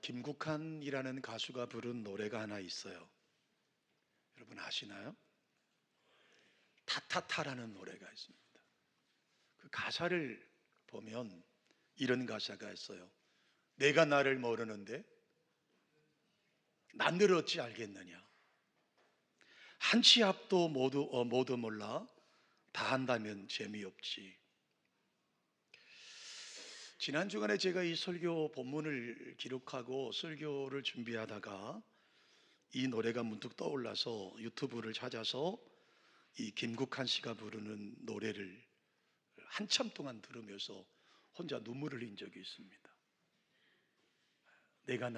김국환이라는 가수가 부른 노래가 하나 있어요. 여러분 아시나요? 타타타라는 노래가 있습니다. 그 가사를 보면 이런 가사가 있어요. 내가 나를 모르는데 난들 어찌 알겠느냐. 한 치 앞도 모두 몰라 다 한다면 재미없지. 지난 주간에 제가 이 설교 본문을 기록하고 설교를 준비하다가 이 노래가 문득 떠올라서 유튜브를 찾아서 이 김국환 씨가 부르는 노래를 한참 동안 들으면서 혼자 눈물을 흘린 적이 있습니다. 내가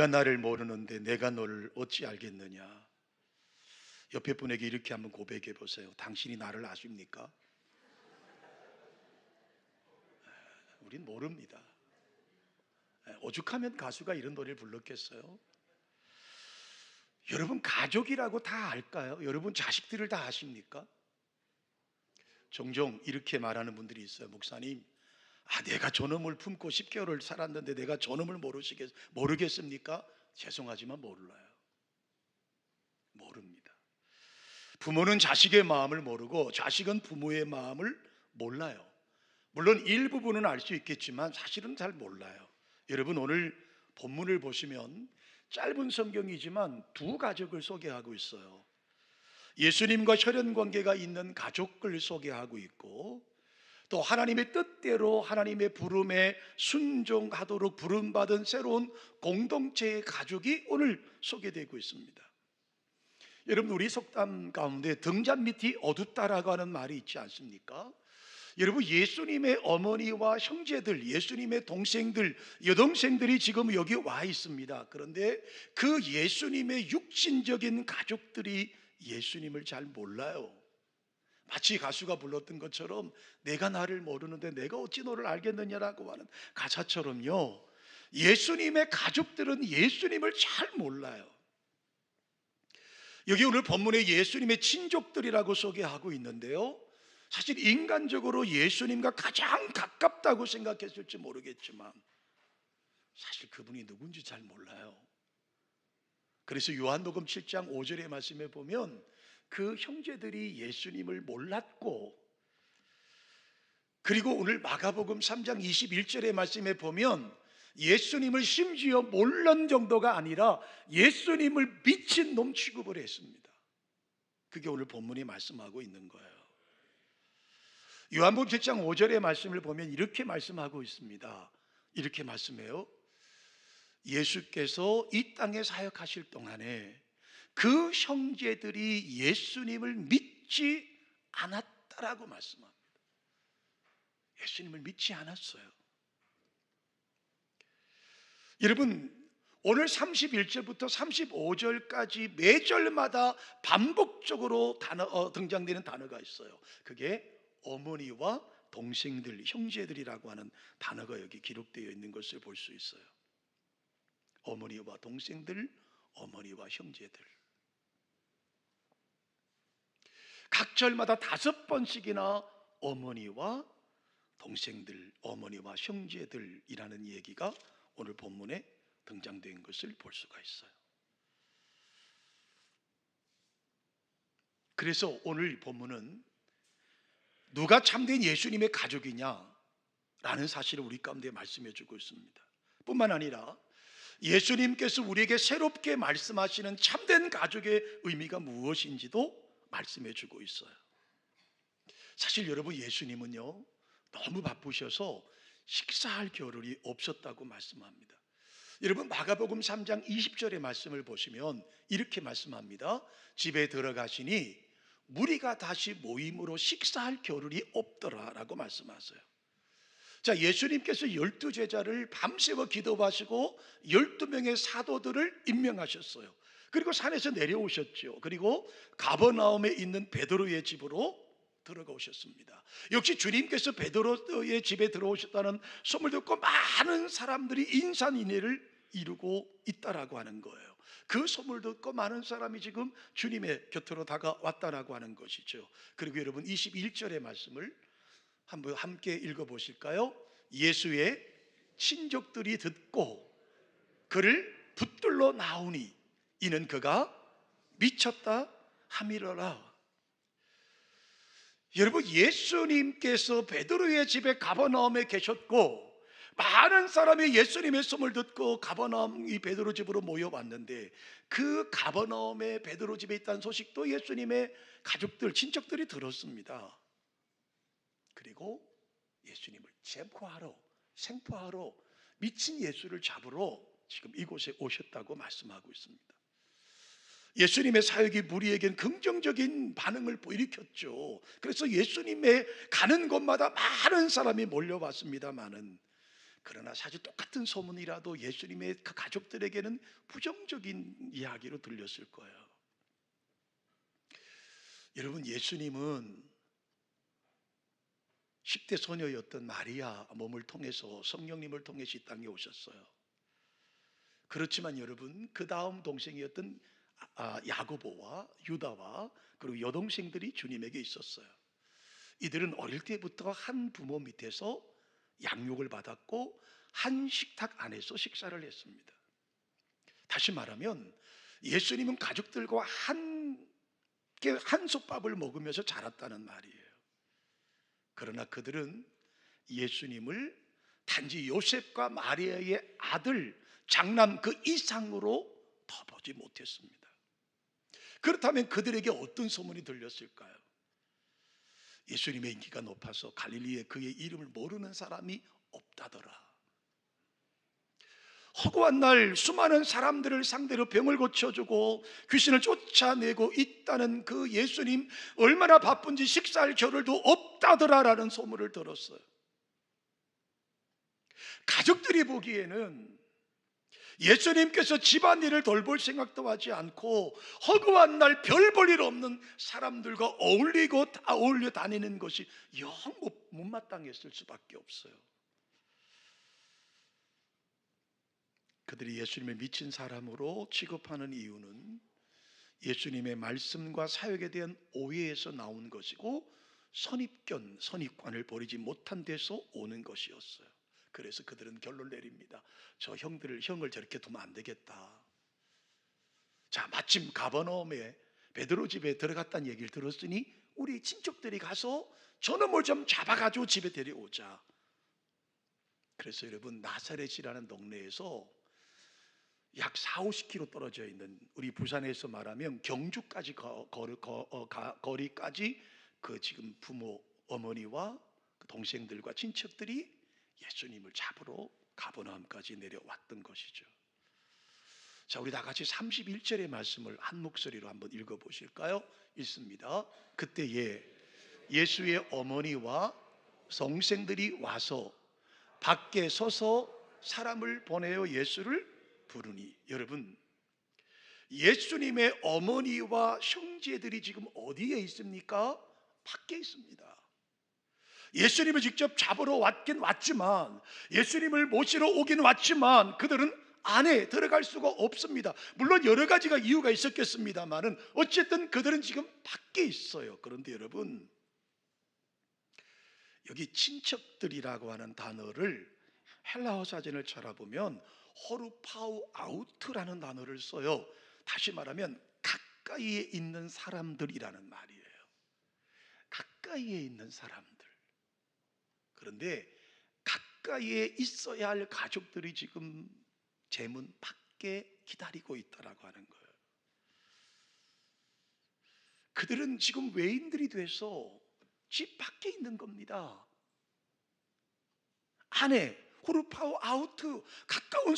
나를 모르는데 내가 너를 어찌 알겠느냐. 옆에 분에게 이렇게 한번 고백해 보세요. 당신이 나를 아십니까? 우린 모릅니다. 오죽하면 가수가 이런 노래를 불렀겠어요? 여러분 가족이라고 다 알까요? 여러분 자식들을 다 아십니까? 종종 이렇게 말하는 분들이 있어요. 목사님, 내가 저놈을 품고 10개월을 살았는데 내가 저놈을 모르겠습니까? 죄송하지만 몰라요. 모릅니다. 부모는 자식의 마음을 모르고 자식은 부모의 마음을 몰라요. 물론 일부분은 알 수 있겠지만 사실은 잘 몰라요. 여러분 오늘 본문을 보시면 짧은 성경이지만 두 가족을 소개하고 있어요. 예수님과 혈연 관계가 있는 가족을 소개하고 있고 또 하나님의 뜻대로 하나님의 부름에 순종하도록 부름받은 새로운 공동체의 가족이 오늘 소개되고 있습니다. 여러분 우리 속담 가운데 등잔 밑이 어둡다라고 하는 말이 있지 않습니까? 여러분 예수님의 어머니와 형제들, 예수님의 동생들, 여동생들이 지금 여기 와 있습니다. 그런데 그 예수님의 육신적인 가족들이 예수님을 잘 몰라요. 마치 가수가 불렀던 것처럼 내가 나를 모르는데 내가 어찌 너를 알겠느냐라고 하는 가사처럼요, 예수님의 가족들은 예수님을 잘 몰라요. 여기 오늘 본문에 예수님의 친족들이라고 소개하고 있는데요, 사실 인간적으로 예수님과 가장 가깝다고 생각했을지 모르겠지만 사실 그분이 누군지 잘 몰라요. 그래서 요한복음 7장 5절의 말씀에 보면 그 형제들이 예수님을 몰랐고, 그리고 오늘 마가복음 3장 21절의 말씀에 보면 예수님을 심지어 몰랐는 정도가 아니라 예수님을 미친 놈 취급을 했습니다. 그게 오늘 본문이 말씀하고 있는 거예요. 요한복음 7장 5절의 말씀을 보면 이렇게 말씀하고 있습니다. 이렇게 말씀해요. 예수께서 이 땅에 사역하실 동안에 그 형제들이 예수님을 믿지 않았다라고 말씀합니다. 예수님을 믿지 않았어요. 여러분 오늘 31절부터 35절까지 매 절마다 반복적으로 등장되는 단어가 있어요. 그게 어머니와 동생들, 형제들이라고 하는 단어가 여기 기록되어 있는 것을 볼 수 있어요. 어머니와 동생들, 어머니와 형제들. 각 절마다 5번씩이나 어머니와 동생들, 어머니와 형제들이라는 얘기가 오늘 본문에 등장된 것을 볼 수가 있어요. 그래서 오늘 본문은 누가 참된 예수님의 가족이냐라는 사실을 우리 가운데 말씀해 주고 있습니다. 뿐만 아니라 예수님께서 우리에게 새롭게 말씀하시는 참된 가족의 의미가 무엇인지도 말씀해 주고 있어요. 사실 여러분 예수님은요 너무 바쁘셔서 식사할 겨를이 없었다고 말씀합니다. 여러분 마가복음 3장 20절의 말씀을 보시면 이렇게 말씀합니다. 집에 들어가시니 무리가 다시 모임으로 식사할 겨를이 없더라라고 말씀하세요. 자, 예수님께서 12제자를 밤새워 기도하시고 12명의 사도들을 임명하셨어요. 그리고 산에서 내려오셨죠. 그리고 가버나움에 있는 베드로의 집으로 들어가오셨습니다. 역시 주님께서 베드로의 집에 들어오셨다는 소문을 듣고 많은 사람들이 인산인해를 이루고 있다라고 하는 거예요. 그 소문을 듣고 많은 사람이 지금 주님의 곁으로 다가왔다라고 하는 것이죠. 그리고 여러분 21절의 말씀을 한번 함께 읽어보실까요? 예수의 친족들이 듣고 그를 붙들러 나오니 이는 그가 미쳤다 함이러라. 여러분, 예수님께서 베드로의 집에 가버나움에 계셨고 많은 사람이 예수님의 소문을 듣고 가버나움 이 베드로 집으로 모여왔는데, 그 가버나움의 베드로 집에 있다는 소식도 예수님의 가족들, 친척들이 들었습니다. 그리고 예수님을 생포하러 미친 예수를 잡으러 지금 이곳에 오셨다고 말씀하고 있습니다. 예수님의 사역이 무리에겐 긍정적인 반응을 일으켰죠. 그래서 예수님의 가는 곳마다 많은 사람이 몰려왔습니다마는, 그러나 사실 똑같은 소문이라도 예수님의 그 가족들에게는 부정적인 이야기로 들렸을 거예요. 여러분, 예수님은 10대 소녀였던 마리아 몸을 통해서 성령님을 통해서 이 땅에 오셨어요. 그렇지만 여러분, 그 다음 동생이었던 야고보와 유다와 그리고 여동생들이 주님에게 있었어요. 이들은 어릴 때부터 한 부모 밑에서 양육을 받았고 한 식탁 안에서 식사를 했습니다. 다시 말하면 예수님은 가족들과 한 솥밥을 먹으면서 자랐다는 말이에요. 그러나 그들은 예수님을 단지 요셉과 마리아의 아들, 장남 그 이상으로 더 보지 못했습니다. 그렇다면 그들에게 어떤 소문이 들렸을까요? 예수님의 인기가 높아서 갈릴리에 그의 이름을 모르는 사람이 없다더라. 허구한 날 수많은 사람들을 상대로 병을 고쳐주고 귀신을 쫓아내고 있다는 그 예수님, 얼마나 바쁜지 식사할 겨를도 없다더라라는 소문을 들었어요. 가족들이 보기에는 예수님께서 집안일을 돌볼 생각도 하지 않고 허구한 날 별 볼 일 없는 사람들과 어울려 다니는 것이 영 못마땅했을 수밖에 없어요. 그들이 예수님을 미친 사람으로 취급하는 이유는 예수님의 말씀과 사역에 대한 오해에서 나온 것이고 선입관을 버리지 못한 데서 오는 것이었어요. 그래서 그들은 결론을 내립니다. 저 형을 저렇게 두면 안 되겠다. 자, 마침 가버나움에 베드로 집에 들어갔다는 얘기를 들었으니 우리 친척들이 가서 저놈을 좀 잡아가지고 집에 데려오자. 그래서 여러분, 나사렛이라는 동네에서 약 40-50km 떨어져 있는, 우리 부산에서 말하면 경주까지 거리까지 그 지금 부모, 어머니와 그 동생들과 친척들이 예수님을 잡으러 가버나움까지 내려왔던 것이죠. 자, 우리 다 같이 31절의 말씀을 한 목소리로 한번 읽어보실까요? 읽습니다. 그때에 예수의 어머니와 동생들이 와서 밖에 서서 사람을 보내어 예수를 부르니, 여러분, 예수님의 어머니와 형제들이 지금 어디에 있습니까? 밖에 있습니다. 예수님을 직접 잡으러 왔긴 왔지만, 예수님을 모시러 오긴 왔지만 그들은 안에 들어갈 수가 없습니다. 물론 여러 가지가 이유가 있었겠습니다만은 어쨌든 그들은 지금 밖에 있어요. 그런데 여러분, 여기 친척들이라고 하는 단어를 헬라어 사전을 찾아보면 호르파우 아우트라는 단어를 써요. 다시 말하면 가까이에 있는 사람들이라는 말이에요. 가까이에 있는 사람들. 그런데 가까이에 있어야 할 가족들이 지금 제문 밖에 기다리고 있다라고 하는 거예요. 그들은 지금 외인들이 돼서 집 밖에 있는 겁니다. 안에 호르파우 아우트, 가까운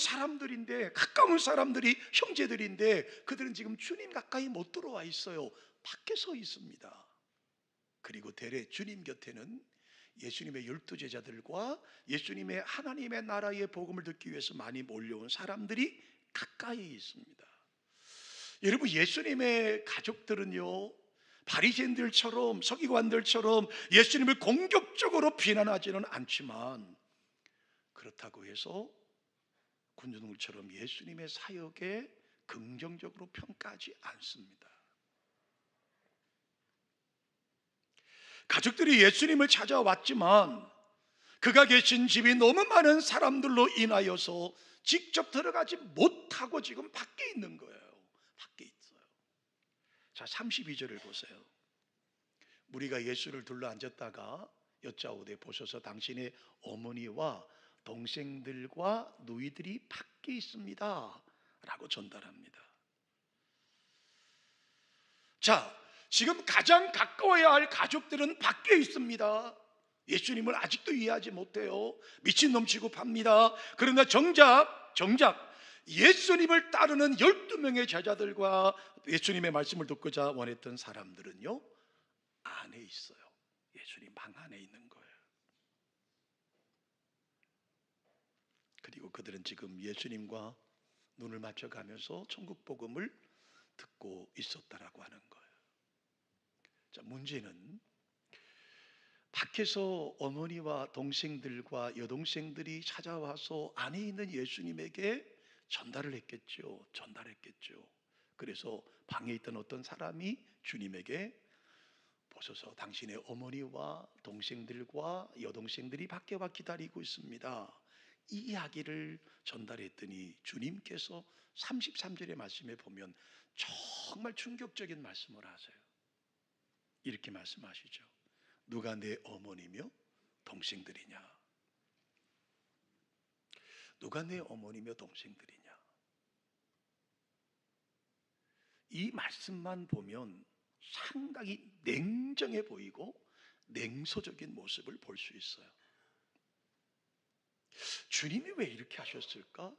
사람들이 형제들인데 그들은 지금 주님 가까이 못 들어와 있어요. 밖에 서 있습니다. 그리고 대래 주님 곁에는 예수님의 12제자들과 예수님의 하나님의 나라의 복음을 듣기 위해서 많이 몰려온 사람들이 가까이 있습니다. 여러분, 예수님의 가족들은요, 바리새인들처럼 서기관들처럼 예수님을 공격적으로 비난하지는 않지만, 그렇다고 해서 군중들처럼 예수님의 사역에 긍정적으로 평가하지 않습니다. 가족들이 예수님을 찾아왔지만 그가 계신 집이 너무 많은 사람들로 인하여서 직접 들어가지 못하고 지금 밖에 있는 거예요. 밖에 있어요. 자, 32절을 보세요. 무리가 예수를 둘러 앉았다가 여짜오되 보셔서 당신의 어머니와 동생들과 누이들이 밖에 있습니다 라고 전달합니다. 자, 지금 가장 가까워야 할 가족들은 밖에 있습니다. 예수님을 아직도 이해하지 못해요. 미친놈 취급합니다. 그러나 정작 예수님을 따르는 12명의 제자들과 예수님의 말씀을 듣고자 원했던 사람들은요, 안에 있어요. 예수님 방 안에 있는 거예요. 그리고 그들은 지금 예수님과 눈을 맞춰가면서 천국 복음을 듣고 있었다라고 하는 거예요. 자, 문제는 밖에서 어머니와 동생들과 여동생들이 찾아와서 안에 있는 예수님에게 전달했겠죠. 그래서 방에 있던 어떤 사람이 주님에게 보소서 당신의 어머니와 동생들과 여동생들이 밖에 와 기다리고 있습니다. 이 이야기를 전달했더니 주님께서 33절의 말씀에 보면 정말 충격적인 말씀을 하세요. 이렇게 말씀하시죠. 누가 내 어머니며 동생들이냐? 누가 내 어머니며 동생들이냐? 이 말씀만 보면 상당히 냉정해 보이고 냉소적인 모습을 볼 수 있어요. 주님이 왜 이렇게 하셨을까?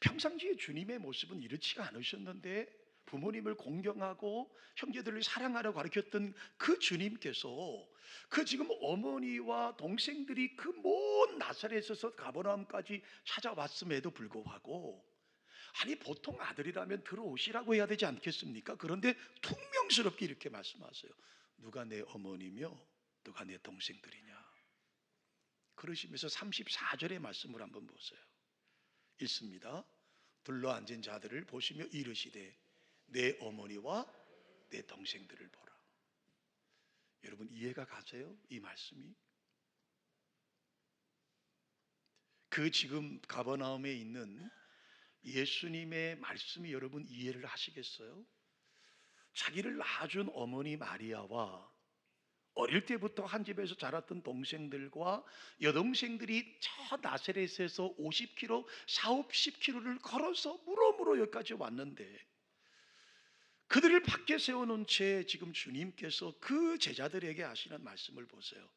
평상시에 주님의 모습은 이렇지가 않으셨는데 부모님을 공경하고 형제들을 사랑하라고 가르쳤던 그 주님께서 그 지금 어머니와 동생들이 그 먼 나사렛에서 가버나움까지 찾아왔음에도 불구하고, 아니 보통 아들이라면 들어오시라고 해야 되지 않겠습니까? 그런데 퉁명스럽게 이렇게 말씀하세요. 누가 내 어머니며 누가 내 동생들이냐? 그러시면서 34절의 말씀을 한번 보세요. 읽습니다. 둘러앉은 자들을 보시며 이르시되 내 어머니와 내 동생들을 보라. 여러분 이해가 가세요? 이 말씀이? 그 지금 가버나움에 있는 예수님의 말씀이 여러분 이해를 하시겠어요? 자기를 낳아준 어머니 마리아와 어릴 때부터 한 집에서 자랐던 동생들과 여동생들이 저 나사렛에서 50km, 50km를 걸어서 무로무로 여기까지 왔는데 그들을 밖에 세워놓은 채 지금 주님께서 그 제자들에게 하시는 말씀을 보세요.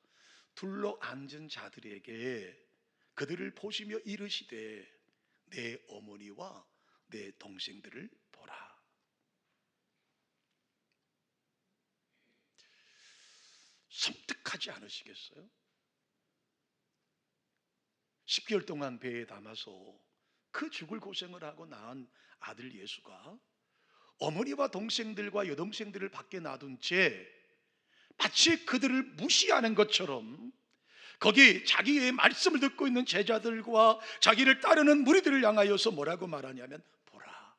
둘러 앉은 자들에게 그들을 보시며 이르시되 내 어머니와 내 동생들을 보라. 섬뜩하지 않으시겠어요? 10개월 동안 배에 담아서 그 죽을 고생을 하고 낳은 아들 예수가 어머니와 동생들과 여동생들을 밖에 놔둔 채 마치 그들을 무시하는 것처럼 거기 자기의 말씀을 듣고 있는 제자들과 자기를 따르는 무리들을 향하여서 뭐라고 말하냐면 보라,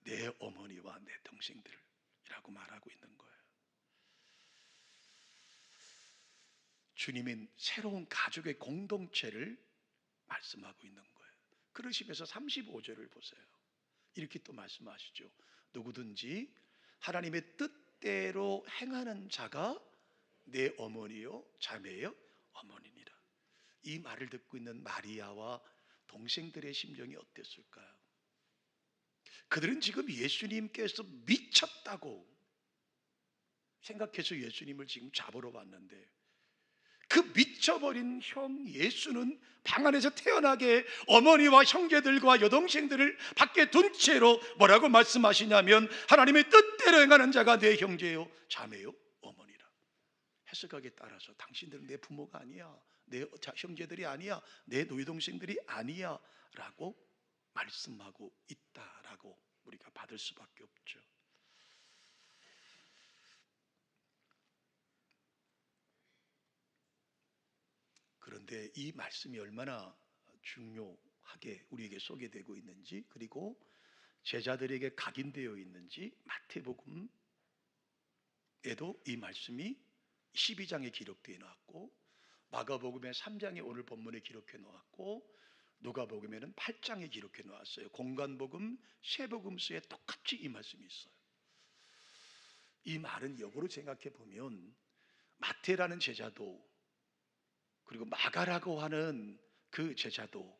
내 어머니와 내 동생들이라고 말하고 있는 거예요. 주님은 새로운 가족의 공동체를 말씀하고 있는 거예요. 그러시면서 35절을 보세요. 이렇게 또 말씀하시죠. 누구든지 하나님의 뜻대로 행하는 자가 내 어머니요 자매요 어머니니라. 이 말을 듣고 있는 마리아와 동생들의 심정이 어땠을까요? 그들은 지금 예수님께서 미쳤다고 생각해서 예수님을 지금 잡으러 왔는데 그 미쳐버린 형 예수는 방 안에서 태어나게 어머니와 형제들과 여동생들을 밖에 둔 채로 뭐라고 말씀하시냐면 하나님의 뜻대로 행하는 자가 내 형제요 자매요 어머니라. 해석하기에 따라서 당신들은 내 부모가 아니야, 내 형제들이 아니야, 내 노이동생들이 아니야 라고 말씀하고 있다라고 우리가 받을 수밖에 없죠. 그런데 이 말씀이 얼마나 중요하게 우리에게 소개되고 있는지, 그리고 제자들에게 각인되어 있는지 마태복음에도 이 말씀이 12장에 기록되어 놓았고, 마가복음의 3장에 오늘 본문에 기록해 놓았고, 누가복음에는 8장에 기록해 놓았어요. 공관복음, 세복음서에 똑같이 이 말씀이 있어요. 이 말은 역으로 생각해 보면 마태라는 제자도, 그리고 마가라고 하는 그 제자도,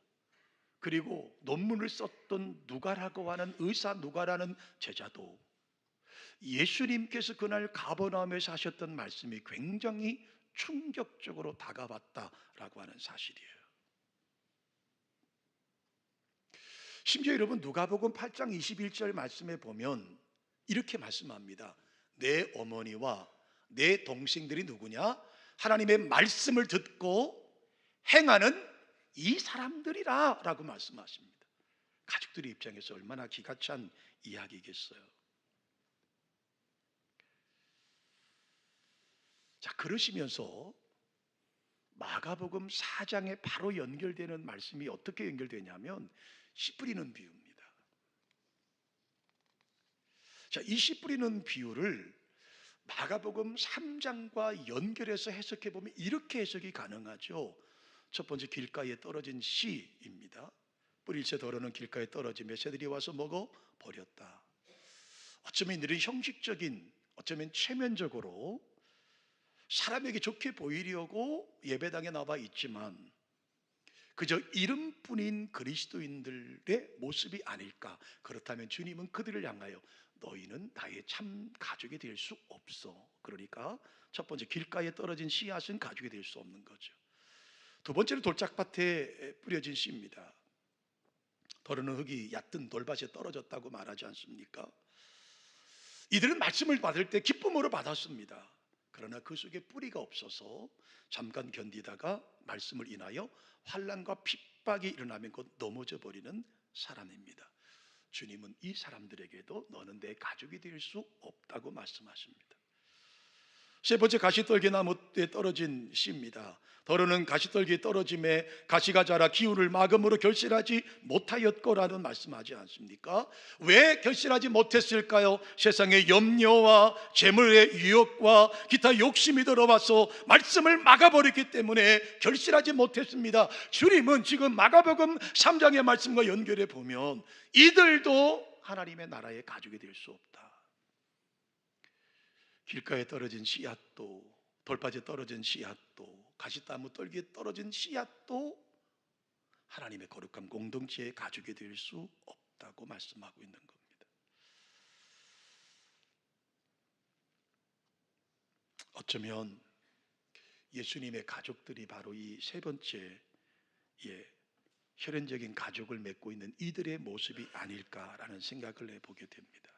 그리고 논문을 썼던 누가라고 하는 의사 누가라는 제자도 예수님께서 그날 가버나움에서 하셨던 말씀이 굉장히 충격적으로 다가왔다라고 하는 사실이에요. 심지어 여러분 누가복음 8장 21절 말씀에 보면 이렇게 말씀합니다. 내 어머니와 내 동생들이 누구냐? 하나님의 말씀을 듣고 행하는 이 사람들이라 라고 말씀하십니다. 가족들의 입장에서 얼마나 기가 찬 이야기겠어요. 자, 그러시면서 마가복음 4장에 바로 연결되는 말씀이 어떻게 연결되냐면 씨 뿌리는 비유입니다. 자, 이 씨 뿌리는 비유를 마가복음 3장과 연결해서 해석해 보면 이렇게 해석이 가능하죠. 첫 번째, 길가에 떨어진 씨입니다. 뿌릴새 더러는 길가에 떨어지며 새들이 와서 먹어 버렸다. 어쩌면 이들은 형식적인, 어쩌면 체면적으로 사람에게 좋게 보이려고 예배당에 나와 있지만 그저 이름뿐인 그리스도인들의 모습이 아닐까. 그렇다면 주님은 그들을 향하여 너희는 나의 참 가족이 될 수 없어. 그러니까 첫 번째, 길가에 떨어진 씨앗은 가족이 될 수 없는 거죠. 두 번째는 돌짝밭에 뿌려진 씨입니다. 더러는 흙이 얕은 돌밭에 떨어졌다고 말하지 않습니까? 이들은 말씀을 받을 때 기쁨으로 받았습니다. 그러나 그 속에 뿌리가 없어서 잠깐 견디다가 말씀을 인하여 환난과 핍박이 일어나면 곧 넘어져 버리는 사람입니다. 주님은 이 사람들에게도 너는 내 가족이 될 수 없다고 말씀하십니다. 세 번째, 가시떨기 나무에 떨어진 씨입니다. 더러는 가시떨기에 떨어짐에 가시가 자라 기후를 막음으로 결실하지 못하였거라는 말씀하지 않습니까? 왜 결실하지 못했을까요? 세상의 염려와 재물의 유혹과 기타 욕심이 들어와서 말씀을 막아버렸기 때문에 결실하지 못했습니다. 주님은 지금 마가복음 3장의 말씀과 연결해 보면 이들도 하나님의 나라의 가족이 될 수 없다. 길가에 떨어진 씨앗도, 돌밭에 떨어진 씨앗도, 가시나무 떨기에 떨어진 씨앗도 하나님의 거룩한 공동체의 가족이 될 수 없다고 말씀하고 있는 겁니다. 어쩌면 예수님의 가족들이 바로 이 세 번째 혈연적인 가족을 맺고 있는 이들의 모습이 아닐까라는 생각을 해보게 됩니다.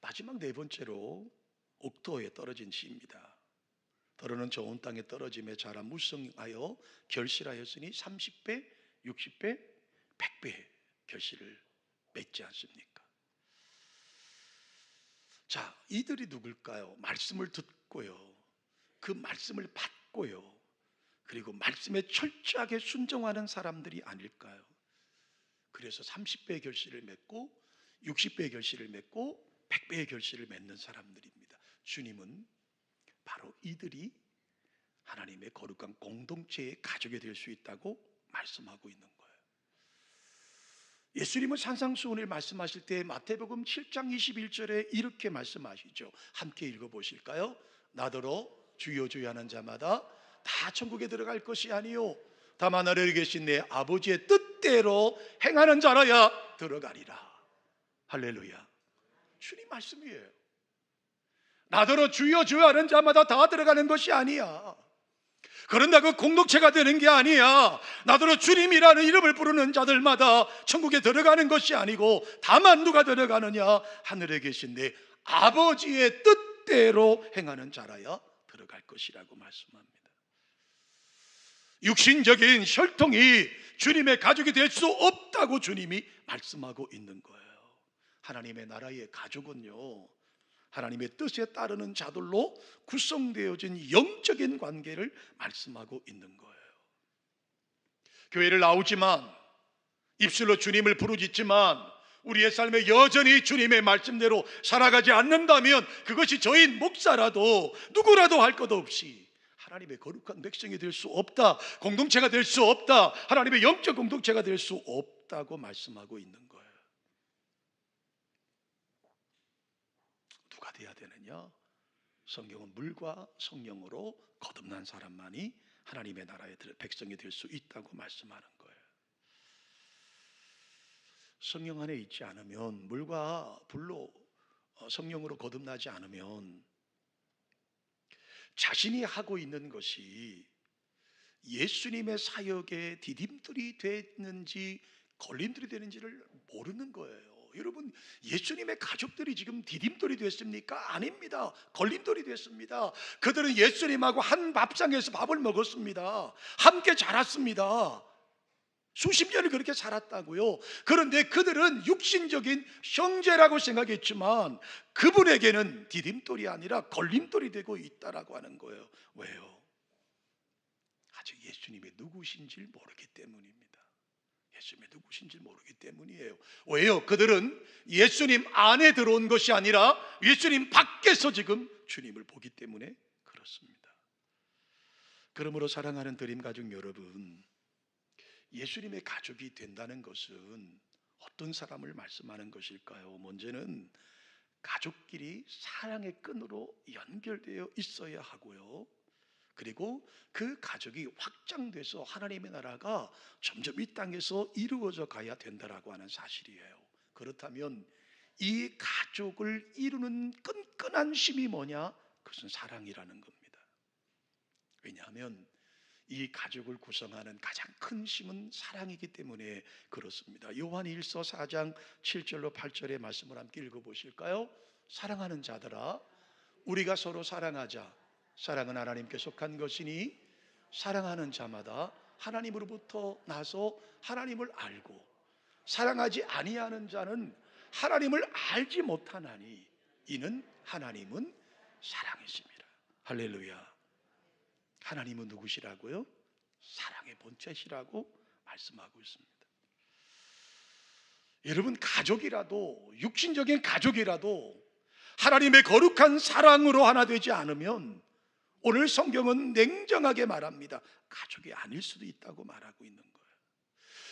마지막 네 번째로 옥토에 떨어진 씨입니다. 더러는 좋은 땅에 떨어짐에 자라 무성하여 결실하였으니 30배, 60배, 100배 결실을 맺지 않습니까? 자, 이들이 누굴까요? 말씀을 듣고요, 그 말씀을 받고요, 그리고 말씀에 철저하게 순종하는 사람들이 아닐까요? 그래서 30배의 결실을 맺고 60배의 결실을 맺고 100배의 결실을 맺는 사람들입니다. 주님은 바로 이들이 하나님의 거룩한 공동체의 가족이 될 수 있다고 말씀하고 있는 거예요. 예수님은 산상수훈을 말씀하실 때 마태복음 7장 21절에 이렇게 말씀하시죠. 함께 읽어보실까요? 나더러 주여 주여 하는 자마다 다 천국에 들어갈 것이 아니요 다만 하늘에 계신 내 아버지의 뜻대로 행하는 자라야 들어가리라. 할렐루야. 주님 말씀이에요. 나더러 주여 주여 하는 자마다 다 들어가는 것이 아니야. 그런다고 공동체가 되는 게 아니야. 나더러 주님이라는 이름을 부르는 자들마다 천국에 들어가는 것이 아니고 다만 누가 들어가느냐? 하늘에 계신 내 아버지의 뜻대로 행하는 자라야 들어갈 것이라고 말씀합니다. 육신적인 혈통이 주님의 가족이 될 수 없다고 주님이 말씀하고 있는 거예요. 하나님의 나라의 가족은요, 하나님의 뜻에 따르는 자들로 구성되어진 영적인 관계를 말씀하고 있는 거예요. 교회를 나오지만 입술로 주님을 부르짖지만 우리의 삶에 여전히 주님의 말씀대로 살아가지 않는다면 그것이 저인 목사라도 누구라도 할 것 없이 하나님의 거룩한 백성이 될 수 없다, 공동체가 될 수 없다, 하나님의 영적 공동체가 될 수 없다고 말씀하고 있는 거예요. 누가 돼야 되느냐? 성경은 물과 성령으로 거듭난 사람만이 하나님의 나라의 백성이 될 수 있다고 말씀하는 거예요. 성령 안에 있지 않으면, 물과 불로 성령으로 거듭나지 않으면 자신이 하고 있는 것이 예수님의 사역에 디딤돌이 됐는지 걸림돌이 되는지를 모르는 거예요. 여러분, 예수님의 가족들이 지금 디딤돌이 됐습니까? 아닙니다. 걸림돌이 됐습니다. 그들은 예수님하고 한 밥상에서 밥을 먹었습니다. 함께 자랐습니다. 수십 년을 그렇게 살았다고요. 그런데 그들은 육신적인 형제라고 생각했지만 그분에게는 디딤돌이 아니라 걸림돌이 되고 있다라고 하는 거예요. 왜요? 아직 예수님이 누구신지 모르기 때문입니다. 예수님이 누구신지 모르기 때문이에요. 왜요? 그들은 예수님 안에 들어온 것이 아니라 예수님 밖에서 지금 주님을 보기 때문에 그렇습니다. 그러므로 사랑하는 드림 가족 여러분, 예수님의 가족이 된다는 것은 어떤 사람을 말씀하는 것일까요? 먼저는 가족끼리 사랑의 끈으로 연결되어 있어야 하고요. 그리고 그 가족이 확장돼서 하나님의 나라가 점점 이 땅에서 이루어져 가야 된다라고 하는 사실이에요. 그렇다면 이 가족을 이루는 끈끈한 힘이 뭐냐? 그것은 사랑이라는 겁니다. 왜냐하면 이 가족을 구성하는 가장 큰 힘은 사랑이기 때문에 그렇습니다. 요한 1서 4장 7절로 8절의 말씀을 함께 읽어보실까요? 사랑하는 자들아, 우리가 서로 사랑하자. 사랑은 하나님께 속한 것이니 사랑하는 자마다 하나님으로부터 나서 하나님을 알고 사랑하지 아니하는 자는 하나님을 알지 못하나니 이는 하나님은 사랑이십니다. 할렐루야. 하나님은 누구시라고요? 사랑의 본체시라고 말씀하고 있습니다. 여러분, 가족이라도, 육신적인 가족이라도 하나님의 거룩한 사랑으로 하나 되지 않으면 오늘 성경은 냉정하게 말합니다. 가족이 아닐 수도 있다고 말하고 있는 거예요.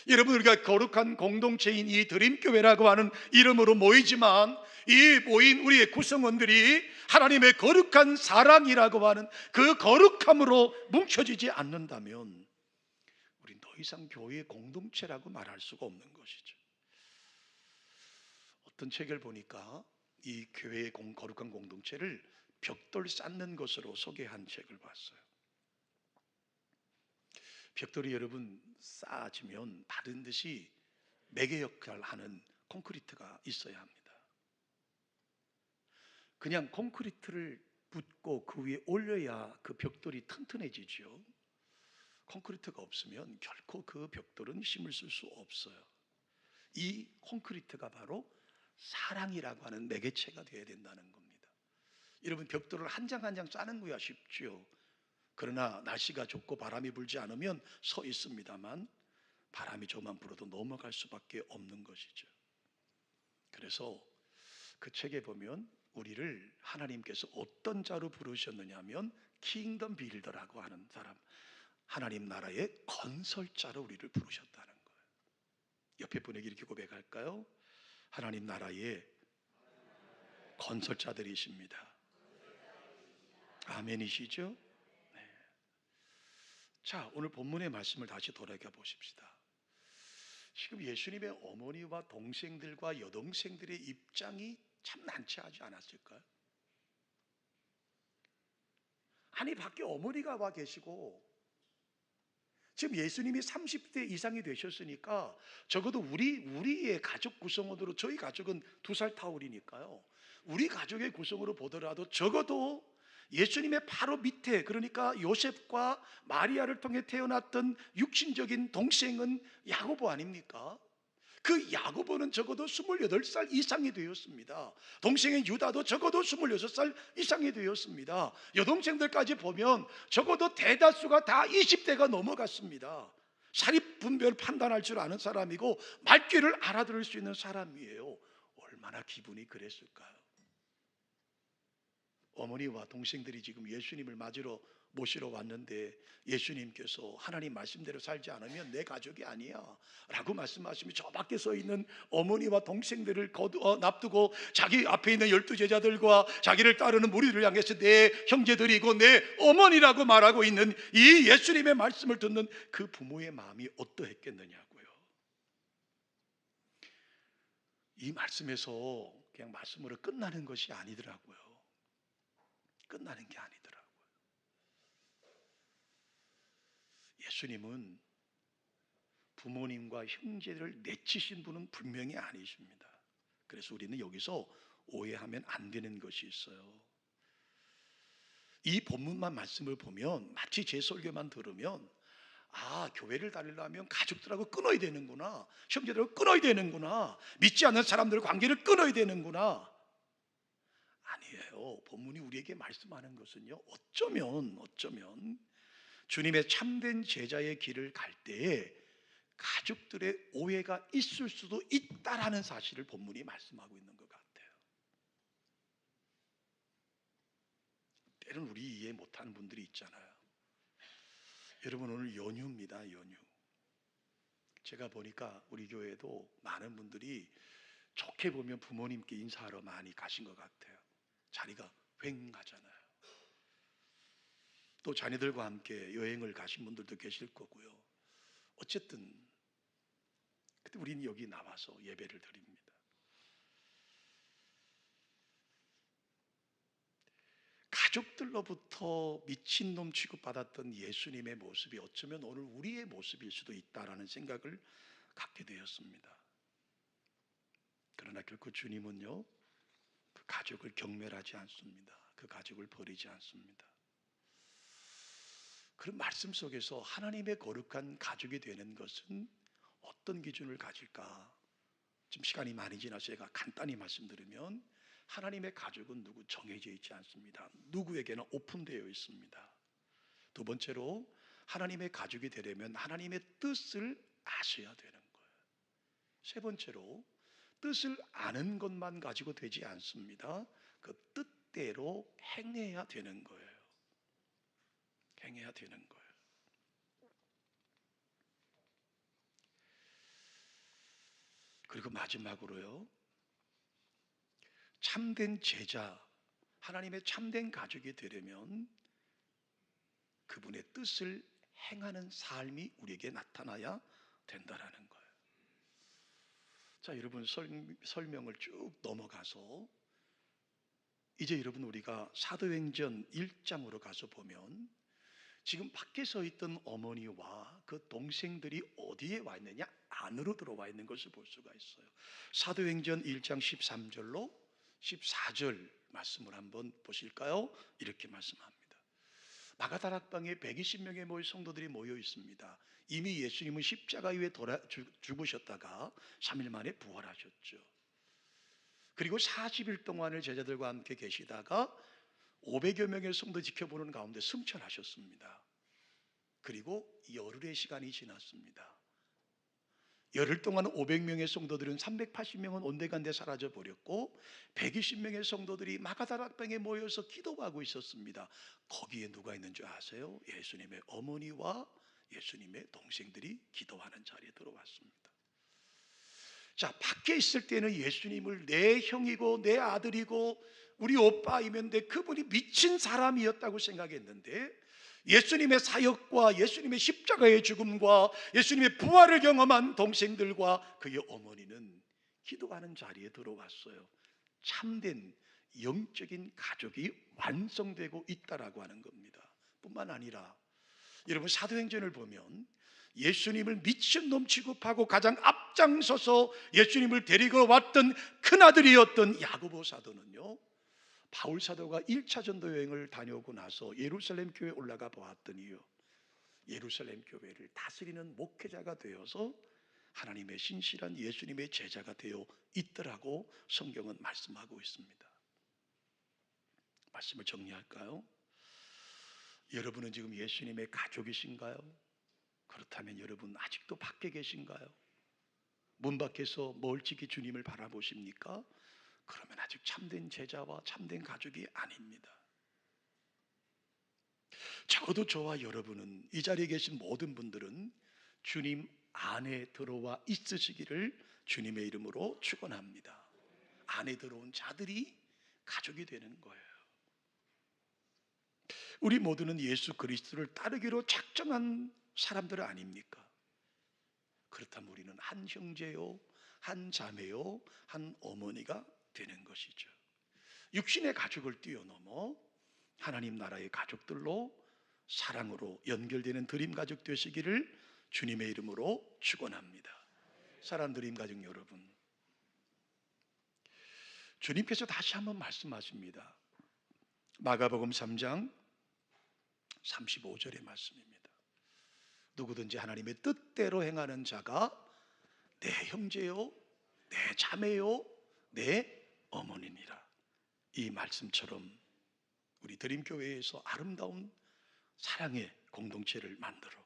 여러분, 우리가 거룩한 공동체인 이 드림교회라고 하는 이름으로 모이지만 이 모인 우리의 구성원들이 하나님의 거룩한 사랑이라고 하는 그 거룩함으로 뭉쳐지지 않는다면 우린 더 이상 교회의 공동체라고 말할 수가 없는 것이죠. 어떤 책을 보니까 이 교회의 거룩한 공동체를 벽돌 쌓는 것으로 소개한 책을 봤어요. 벽돌이 여러분 쌓아지면 다른 듯이 매개 역할을 하는 콘크리트가 있어야 합니다. 그냥 콘크리트를 붓고 그 위에 올려야 그 벽돌이 튼튼해지죠. 콘크리트가 없으면 결코 그 벽돌은 힘을 쓸 수 없어요. 이 콘크리트가 바로 사랑이라고 하는 매개체가 되어야 된다는 겁니다. 여러분, 벽돌을 한 장 한 장 쌓는 거야 쉽죠. 그러나 날씨가 좋고 바람이 불지 않으면 서 있습니다만 바람이 조금만 불어도 넘어갈 수밖에 없는 것이죠. 그래서 그 책에 보면 우리를 하나님께서 어떤 자로 부르셨느냐 하면 킹덤 빌더라고 하는 사람, 하나님 나라의 건설자로 우리를 부르셨다는 거예요. 옆에 분에게 이렇게 고백할까요? 하나님 나라의 건설자들이십니다. 아멘이시죠? 네. 자, 오늘 본문의 말씀을 다시 돌아가 보십시다. 지금 예수님의 어머니와 동생들과 여동생들의 입장이 참 난처하지 않았을까요? 아니, 밖에 어머니가 와 계시고 지금 예수님이 30대 이상이 되셨으니까 적어도 우리의 가족 구성원으로, 저희 가족은 2살 타울이니까요, 우리 가족의 구성으로 보더라도 적어도 예수님의 바로 밑에, 그러니까 요셉과 마리아를 통해 태어났던 육신적인 동생은 야고보 아닙니까? 그 야고보는 적어도 28살 이상이 되었습니다. 동생인 유다도 적어도 26살 이상이 되었습니다. 여동생들까지 보면 적어도 대다수가 다 20대가 넘어갔습니다. 사립 분별 판단할 줄 아는 사람이고 말귀를 알아들을 수 있는 사람이에요. 얼마나 기분이 그랬을까요? 어머니와 동생들이 지금 예수님을 모시러 왔는데 예수님께서 하나님 말씀대로 살지 않으면 내 가족이 아니야 라고 말씀하시며 저 밖에 서 있는 어머니와 동생들을 납두고 자기 앞에 있는 12제자들과 자기를 따르는 무리들을 향해서 내 형제들이고 내 어머니라고 말하고 있는 이 예수님의 말씀을 듣는 그 부모의 마음이 어떠했겠느냐고요. 이 말씀에서 그냥 말씀으로 끝나는 것이 아니더라고요. 끝나는 게 아니더라고요. 예수님은 부모님과 형제를 내치신 분은 분명히 아니십니다. 그래서 우리는 여기서 오해하면 안 되는 것이 있어요. 이 본문만 말씀을 보면 마치 제 설교만 들으면 교회를 다니려면 가족들하고 끊어야 되는구나, 형제들하고 끊어야 되는구나, 믿지 않는 사람들의 관계를 끊어야 되는구나. 아니에요. 본문이 우리에게 말씀하는 것은요, 어쩌면 주님의 참된 제자의 길을 갈 때에 가족들의 오해가 있을 수도 있다라는 사실을 본문이 말씀하고 있는 것 같아요. 때로는 우리 이해 못하는 분들이 있잖아요. 여러분, 오늘 연휴입니다. 연휴. 제가 보니까 우리 교회에도 많은 분들이 좋게 보면 부모님께 인사하러 많이 가신 것 같아요. 자리가 휑하잖아요. 또 자녀들과 함께 여행을 가신 분들도 계실 거고요. 어쨌든 근데 우리는 여기 나와서 예배를 드립니다. 가족들로부터 미친놈 취급받았던 예수님의 모습이 어쩌면 오늘 우리의 모습일 수도 있다라는 생각을 갖게 되었습니다. 그러나 결코 주님은요, 그 가족을 경멸하지 않습니다. 그 가족을 버리지 않습니다. 그런 말씀 속에서 하나님의 거룩한 가족이 되는 것은 어떤 기준을 가질까? 지금 시간이 많이 지나서 제가 간단히 말씀드리면 하나님의 가족은 누구 정해져 있지 않습니다. 누구에게나 오픈되어 있습니다. 두 번째로 하나님의 가족이 되려면 하나님의 뜻을 아셔야 되는 거예요. 세 번째로 뜻을 아는 것만 가지고 되지 않습니다. 그 뜻대로 행해야 되는 거예요. 행해야 되는 거예요. 그리고 마지막으로요, 참된 제자, 하나님의 참된 가족이 되려면 그분의 뜻을 행하는 삶이 우리에게 나타나야 된다라는 거예요. 자, 여러분, 설명을 쭉 넘어가서 이제 여러분 우리가 사도행전 1장으로 가서 보면 지금 밖에 서 있던 어머니와 그 동생들이 어디에 와 있느냐? 안으로 들어와 있는 것을 볼 수가 있어요. 사도행전 1장 13절로 14절 말씀을 한번 보실까요? 이렇게 말씀합니다. 마가다락방에 120명의 성도들이 모여 있습니다. 이미 예수님은 십자가 위에 죽으셨다가 3일 만에 부활하셨죠. 그리고 40일 동안을 제자들과 함께 계시다가 500여 명의 성도 지켜보는 가운데 승천하셨습니다. 그리고 열흘의 시간이 지났습니다. 열흘 동안 500명의 성도들은 380명은 온데간데 사라져 버렸고 120명의 성도들이 마가다락방에 모여서 기도하고 있었습니다. 거기에 누가 있는 줄 아세요? 예수님의 어머니와 예수님의 동생들이 기도하는 자리에 들어왔습니다. 자, 밖에 있을 때는 예수님을 내 형이고 내 아들이고 우리 오빠이면 돼 그분이 미친 사람이었다고 생각했는데 예수님의 사역과 예수님의 십자가의 죽음과 예수님의 부활을 경험한 동생들과 그의 어머니는 기도하는 자리에 들어왔어요. 참된 영적인 가족이 완성되고 있다라고 하는 겁니다. 뿐만 아니라 여러분 사도행전을 보면 예수님을 미친놈 취급하고 가장 앞장서서 예수님을 데리고 왔던 큰아들이었던 야고보 사도는요, 바울 사도가 1차 전도 여행을 다녀오고 나서 예루살렘 교회에 올라가 보았더니요, 예루살렘 교회를 다스리는 목회자가 되어서 하나님의 신실한 예수님의 제자가 되어 있더라고 성경은 말씀하고 있습니다. 말씀을 정리할까요? 여러분은 지금 예수님의 가족이신가요? 그렇다면 여러분 아직도 밖에 계신가요? 문 밖에서 멀찍이 주님을 바라보십니까? 그러면 아직 참된 제자와 참된 가족이 아닙니다. 적어도 저와 여러분은, 이 자리에 계신 모든 분들은 주님 안에 들어와 있으시기를 주님의 이름으로 축원합니다. 안에 들어온 자들이 가족이 되는 거예요. 우리 모두는 예수 그리스도를 따르기로 작정한 사람들 아닙니까? 그렇다면 우리는 한 형제요, 한 자매요, 한 어머니가 되는 것이죠. 육신의 가족을 뛰어넘어 하나님 나라의 가족들로 사랑으로 연결되는 드림 가족 되시기를 주님의 이름으로 축원합니다. 사랑하는 드림 가족 여러분, 주님께서 다시 한번 말씀하십니다. 마가복음 3장 35절의 말씀입니다. 누구든지 하나님의 뜻대로 행하는 자가 내 형제요, 내 자매요, 내 어머니니라. 이 말씀처럼 우리 드림교회에서 아름다운 사랑의 공동체를 만들어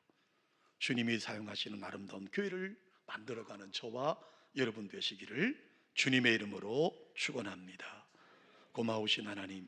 주님이 사용하시는 아름다운 교회를 만들어가는 저와 여러분 되시기를 주님의 이름으로 축원합니다. 고마우신 하나님,